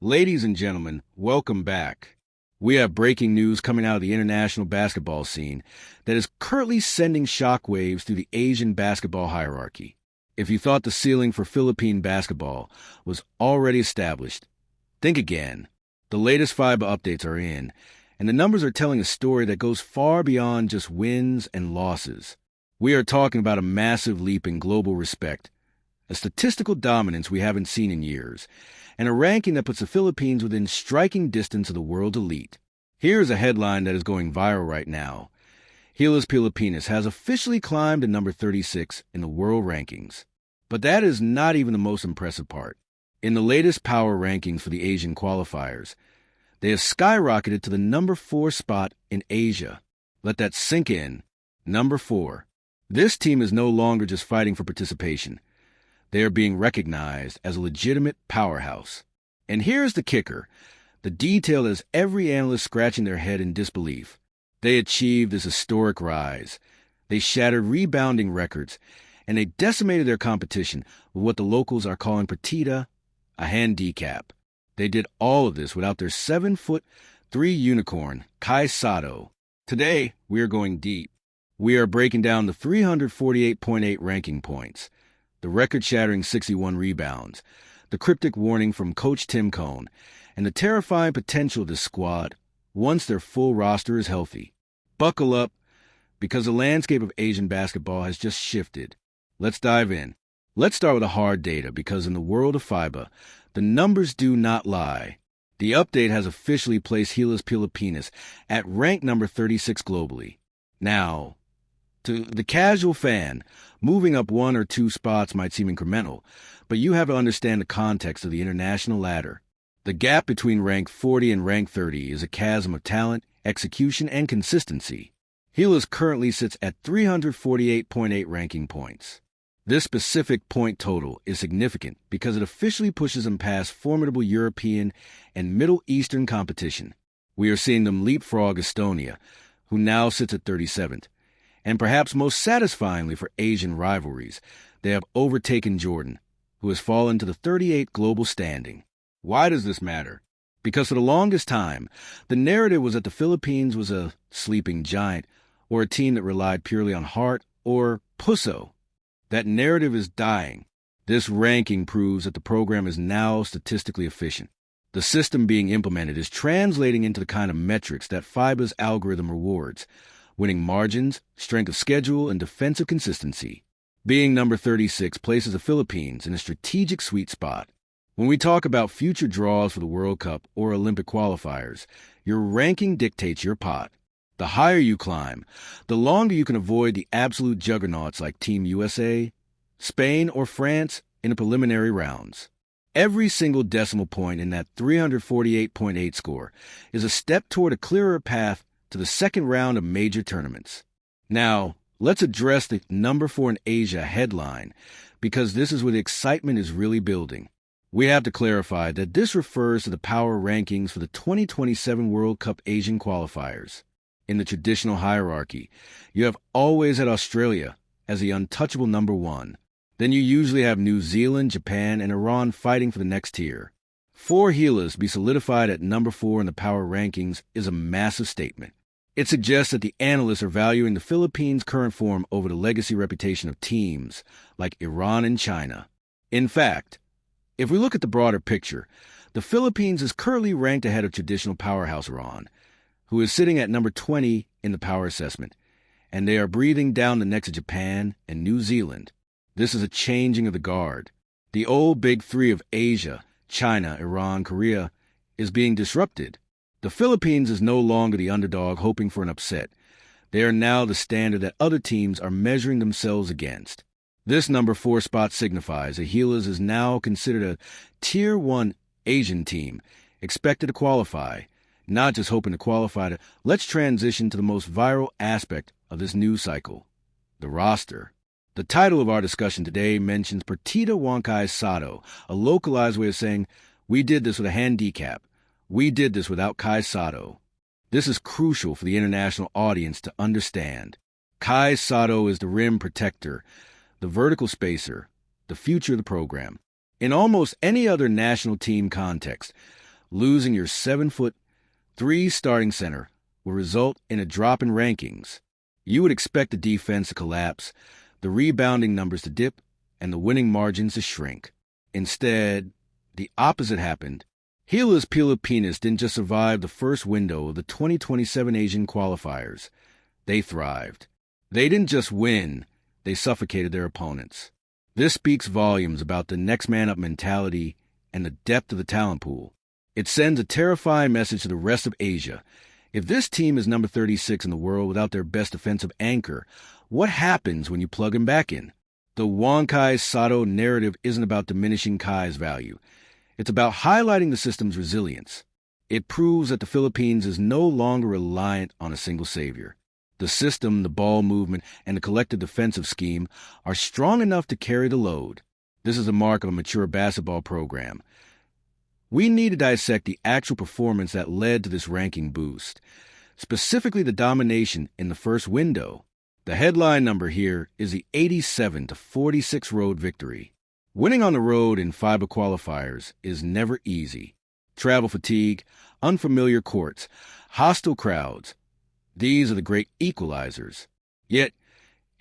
Ladies and gentlemen, welcome back. We have breaking news coming out of the international basketball scene that is currently sending shockwaves through the Asian basketball hierarchy. If you thought the ceiling for Philippine basketball was already established, think again. The latest FIBA updates are in, and the numbers are telling a story that goes far beyond just wins and losses. We are talking about a massive leap in global respect, a statistical dominance we haven't seen in years, and a ranking that puts the Philippines within striking distance of the world's elite. Here's a headline that is going viral right now. Gilas Pilipinas has officially climbed to number 36 in the world rankings. But that is not even the most impressive part. In the latest power rankings for the Asian qualifiers, they have skyrocketed to the number 4 spot in Asia. Let that sink in. Number 4. This team is no longer just fighting for participation. They are being recognized as a legitimate powerhouse. And here's the kicker, the detail that has every analyst scratching their head in disbelief. They achieved this historic rise. They shattered rebounding records, and they decimated their competition with what the locals are calling partida, a handicap. They did all of this without their 7'3" unicorn, Kai Sotto. Today, we are going deep. We are breaking down the 348.8 ranking points, the record-shattering 61 rebounds, the cryptic warning from Coach Tim Cone, and the terrifying potential of this squad once their full roster is healthy. Buckle up, because the landscape of Asian basketball has just shifted. Let's dive in. Let's start with the hard data, because in the world of FIBA, the numbers do not lie. The update has officially placed Gilas Pilipinas at rank number 36 globally. Now, to the casual fan, moving up 1 or 2 spots might seem incremental, but you have to understand the context of the international ladder. The gap between rank 40 and rank 30 is a chasm of talent, execution, and consistency. Gilas currently sits at 348.8 ranking points. This specific point total is significant because it officially pushes them past formidable European and Middle Eastern competition. We are seeing them leapfrog Estonia, who now sits at 37th. And perhaps most satisfyingly for Asian rivalries, they have overtaken Jordan, who has fallen to the 38th global standing. Why does this matter? Because for the longest time, the narrative was that the Philippines was a sleeping giant, or a team that relied purely on heart, or puso. That narrative is dying. This ranking proves that the program is now statistically efficient. The system being implemented is translating into the kind of metrics that FIBA's algorithm rewards: winning margins, strength of schedule, and defensive consistency. Being number 36 places the Philippines in a strategic sweet spot. When we talk about future draws for the World Cup or Olympic qualifiers, your ranking dictates your pot. The higher you climb, the longer you can avoid the absolute juggernauts like Team USA, Spain, or France in the preliminary rounds. Every single decimal point in that 348.8 score is a step toward a clearer path to the second round of major tournaments. Now, let's address the number 4 in Asia headline, because this is where the excitement is really building. We have to clarify that this refers to the power rankings for the 2027 World Cup Asian qualifiers. In the traditional hierarchy, you have always had Australia as the untouchable number 1. Then you usually have New Zealand, Japan, and Iran fighting for the next tier. For Gilas to be solidified at number 4 in the power rankings is a massive statement. It suggests that the analysts are valuing the Philippines' current form over the legacy reputation of teams like Iran and China. In fact, if we look at the broader picture, the Philippines is currently ranked ahead of traditional powerhouse Iran, who is sitting at number 20 in the power assessment, and they are breathing down the necks of Japan and New Zealand. This is a changing of the guard. The old big three of Asia, China, Iran, Korea, is being disrupted. The Philippines is no longer the underdog hoping for an upset. They are now the standard that other teams are measuring themselves against. This number 4 spot signifies that Gilas is now considered a Tier 1 Asian team, expected to qualify, not just hoping to qualify. Let's transition to the most viral aspect of this news cycle, the roster. The title of our discussion today mentions Partida Juan Kai Sotto, a localized way of saying, we did this with a handicap. We did this without Kai Sotto. This is crucial for the international audience to understand. Kai Sotto is the rim protector, the vertical spacer, the future of the program. In almost any other national team context, Losing your 7'3" starting center will result in a drop in rankings. You would expect the defense to collapse, the rebounding numbers to dip, and the winning margins to shrink. Instead, the opposite happened. Gilas Pilipinas didn't just survive the first window of the 2027 Asian qualifiers. They thrived. They didn't just win, they suffocated their opponents. This speaks volumes about the next man up mentality and the depth of the talent pool. It sends a terrifying message to the rest of Asia. If this team is number 36 in the world without their best defensive anchor, what happens when you plug him back in? The Kai Sotto narrative isn't about diminishing Kai's value. It's about highlighting the system's resilience. It proves that the Philippines is no longer reliant on a single savior. The system, the ball movement, and the collective defensive scheme are strong enough to carry the load. This is a mark of a mature basketball program. We need to dissect the actual performance that led to this ranking boost, specifically the domination in the first window. The headline number here is the 87-46 road victory. Winning on the road in FIBA qualifiers is never easy. Travel fatigue, unfamiliar courts, hostile crowds. These are the great equalizers. Yet,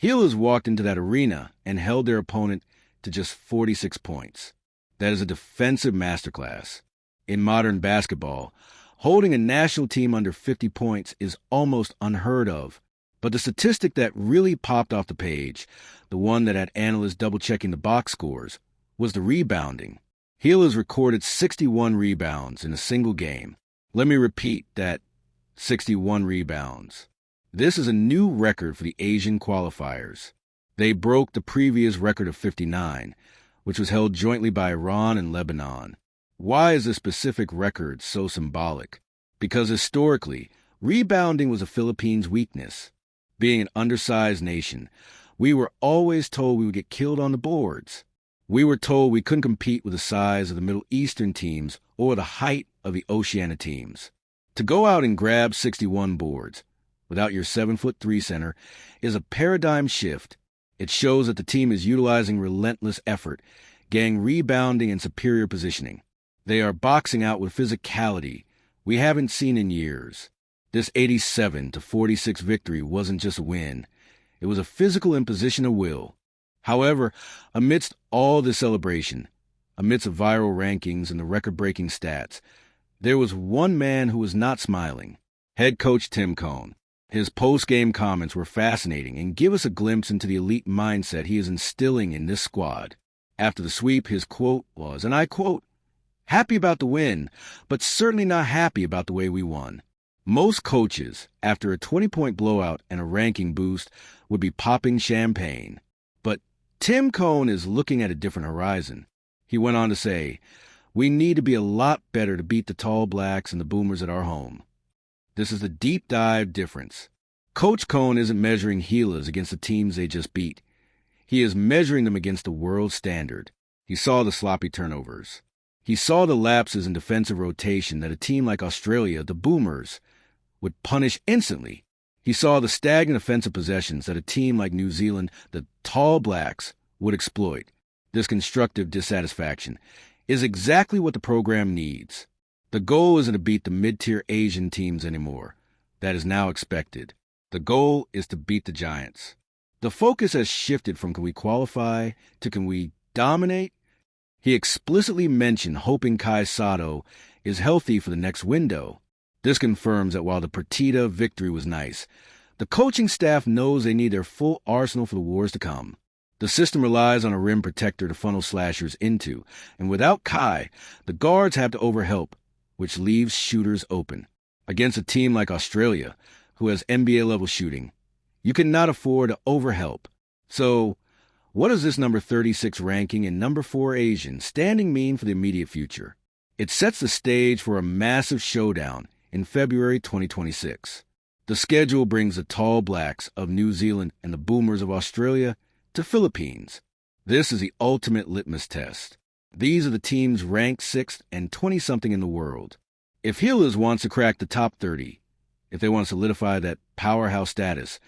Gilas walked into that arena and held their opponent to just 46 points. That is a defensive masterclass. In modern basketball, holding a national team under 50 points is almost unheard of. But the statistic that really popped off the page, the one that had analysts double-checking the box scores, was the rebounding. Gilas recorded 61 rebounds in a single game. Let me repeat that. 61 rebounds. This is a new record for the Asian qualifiers. They broke the previous record of 59, which was held jointly by Iran and Lebanon. Why is this specific record so symbolic? Because historically, rebounding was a Philippines' weakness. Being an undersized nation, we were always told we would get killed on the boards. We were told we couldn't compete with the size of the Middle Eastern teams or the height of the Oceania teams. To go out and grab 61 boards without your 7'3" center is a paradigm shift. It shows that the team is utilizing relentless effort, getting rebounding and superior positioning. They are boxing out with physicality we haven't seen in years. This 87-46 victory wasn't just a win. It was a physical imposition of will. However, amidst all this celebration, amidst the viral rankings and the record-breaking stats, there was one man who was not smiling. Head coach Tim Cone. His post-game comments were fascinating and give us a glimpse into the elite mindset he is instilling in this squad. After the sweep, his quote was, and I quote, "Happy about the win, but certainly not happy about the way we won." Most coaches, after a 20-point blowout and a ranking boost, would be popping champagne. But Tim Cone is looking at a different horizon. He went on to say, "We need to be a lot better to beat the tall blacks and the boomers at our home." This is the deep dive difference. Coach Cone isn't measuring Gilas against the teams they just beat. He is measuring them against the world standard. He saw the sloppy turnovers. He saw the lapses in defensive rotation that a team like Australia, the Boomers, would punish instantly. He saw the stagnant offensive possessions that a team like New Zealand, the Tall Blacks, would exploit. This constructive dissatisfaction is exactly what the program needs. The goal isn't to beat the mid-tier Asian teams anymore. That is now expected. The goal is to beat the giants. The focus has shifted from can we qualify to can we dominate? He explicitly mentioned hoping Kai Sotto is healthy for the next window. This confirms that while the Partida victory was nice, the coaching staff knows they need their full arsenal for the wars to come. The system relies on a rim protector to funnel slashers into, and without Kai, the guards have to overhelp, which leaves shooters open. Against a team like Australia, who has NBA-level shooting, you cannot afford to overhelp. So, what does this number 36 ranking and number 4 Asian standing mean for the immediate future? It sets the stage for a massive showdown in February 2026. The schedule brings the Tall Blacks of New Zealand and the Boomers of Australia to Philippines. This is the ultimate litmus test. These are the teams ranked 6th and 20-something in the world. If Gilas wants to crack the top 30, if they want to solidify that powerhouse status,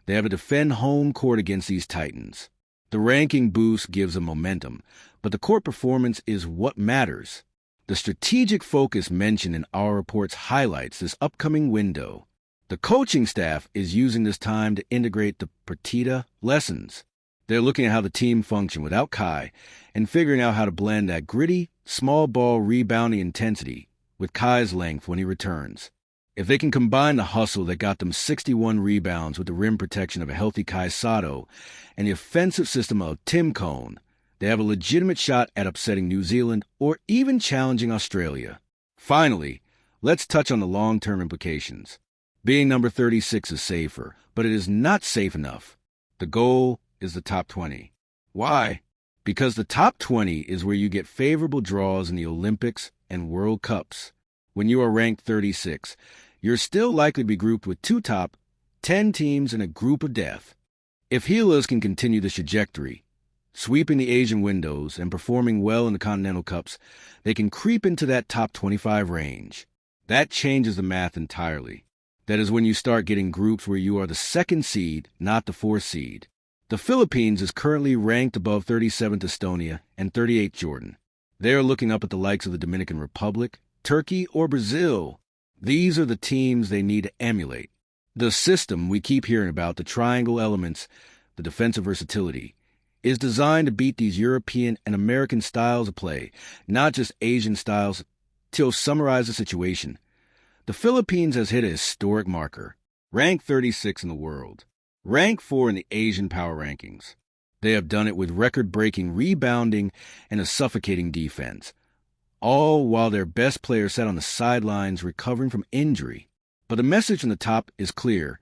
they have to defend home court against these titans. The ranking boost gives them momentum, but the court performance is what matters. The strategic focus mentioned in our reports highlights this upcoming window. The coaching staff is using this time to integrate the partida lessons. They're looking at how the team functioned without Kai and figuring out how to blend that gritty, small ball rebounding intensity with Kai's length when he returns. If they can combine the hustle that got them 61 rebounds with the rim protection of a healthy Kai Sotto and the offensive system of Tim Cone, they have a legitimate shot at upsetting New Zealand or even challenging Australia. Finally, let's touch on the long-term implications. Being number 36 is safer, but it is not safe enough. The goal is the top 20. Why? Because the top 20 is where you get favorable draws in the Olympics and World Cups. When you are ranked 36, you're still likely to be grouped with two top 10 teams in a group of death. If Gilas can continue this trajectory, sweeping the Asian windows and performing well in the Continental Cups, they can creep into that top 25 range. That changes the math entirely. That is when you start getting groups where you are the second seed, not the fourth seed. The Philippines is currently ranked above 37th Estonia and 38th Jordan. They are looking up at the likes of the Dominican Republic, Turkey, or Brazil. These are the teams they need to emulate. The system we keep hearing about, the triangle elements, the defensive versatility, is designed to beat these European and American styles of play, not just Asian styles. To summarize the situation, the Philippines has hit a historic marker, ranked 36 in the world, ranked 4 in the Asian power rankings. They have done it with record-breaking rebounding and a suffocating defense, all while their best players sat on the sidelines recovering from injury. But the message from the top is clear.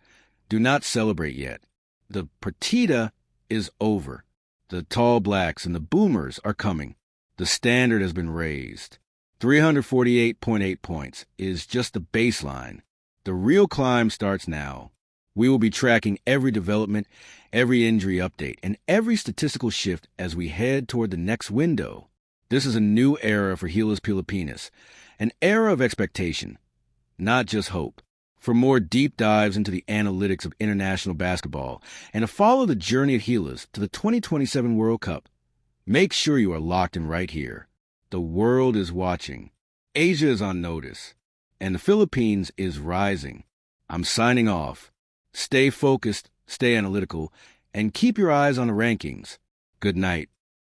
Do not celebrate yet. The partida is over. The tall blacks and the boomers are coming. The standard has been raised. 348.8 points is just the baseline. The real climb starts now. We will be tracking every development, every injury update, and every statistical shift as we head toward the next window. This is a new era for Gilas Pilipinas, an era of expectation, not just hope. For more deep dives into the analytics of international basketball and to follow the journey of Gilas to the 2027 World Cup, make sure you are locked in right here. The world is watching. Asia is on notice. And the Philippines is rising. I'm signing off. Stay focused, stay analytical, and keep your eyes on the rankings. Good night.